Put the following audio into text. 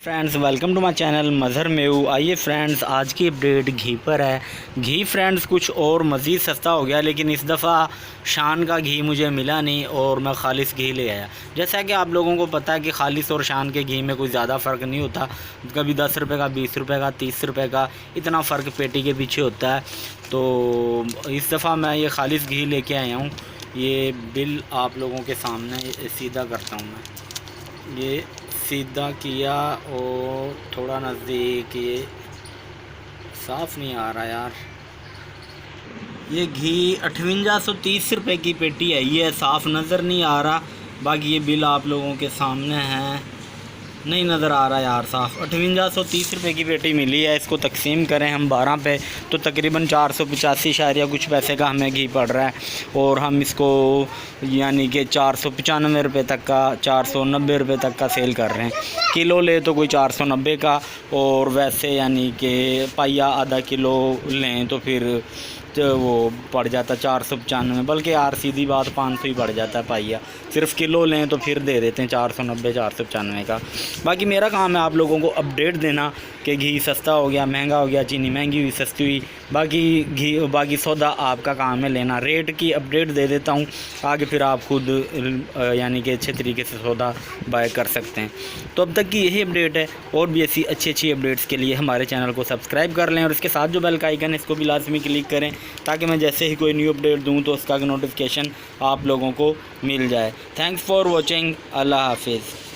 Friends welcome to my channel Mazhar Meo. आइए friends, आज की अपडेट घी पर है। घी फ्रेंड्स कुछ और मज़ीद सस्ता हो गया, लेकिन इस दफ़ा शान का घी मुझे मिला नहीं और मैं खालिस घी ले आया। जैसा कि आप लोगों को पता है कि खालिस और शान के घी में कोई ज़्यादा फ़र्क नहीं होता। कभी 10 रुपये का, 20 रुपये का, 30 रुपये का, इतना फ़र्क पेटी के पीछे होता है। तो इस दफ़ा मैं ये खालिस घी लेके आया हूँ। ये बिल आप लोगों के सामने सीधा करता हूँ मैं। ये सीधा किया और थोड़ा नज़दीक, ये साफ़ नहीं आ रहा यार। ये घी 5830 रुपये की पेटी है, ये साफ़ नज़र नहीं आ रहा। बाकी ये बिल आप लोगों के सामने है, नहीं नज़र आ रहा यार साफ़। 5830 रुपये की पेटी मिली है। इसको तकसीम करें हम 12 पे तो तकरीबन 485 शायरिया कुछ पैसे का हमें घी पड़ रहा है। और हम इसको यानी कि 495 रुपये तक का, 490 रुपये तक का सेल कर रहे हैं। किलो ले तो कोई 490 का, और वैसे यानी कि पाइया आधा किलो लें तो फिर तो वो पड़ जाता 495, बल्कि यार सीधी बात 500 ही पड़ जाता है पाइया। सिर्फ किलो लें तो फिर दे देते हैं 490 495 का। बाकी मेरा काम है आप लोगों को अपडेट देना कि घी सस्ता हो गया, महंगा हो गया, चीनी महंगी हुई, सस्ती हुई। बाकी सौदा आपका काम है लेना। रेट की अपडेट दे देता हूँ, आगे फिर आप खुद यानी कि अच्छे तरीके से सौदा बाय कर सकते हैं। तो अब तक की यही अपडेट है। और भी ऐसी अच्छी अपडेट्स के लिए हमारे चैनल को सब्सक्राइब कर लें और इसके साथ जो बेल का आइकन है इसको भी लाजमी क्लिक करें, ताकि मैं जैसे ही कोई न्यू अपडेट दूँ तो उसका नोटिफिकेशन आप लोगों को मिल जाए। Thanks for watching. अल्लाह हाफिज़।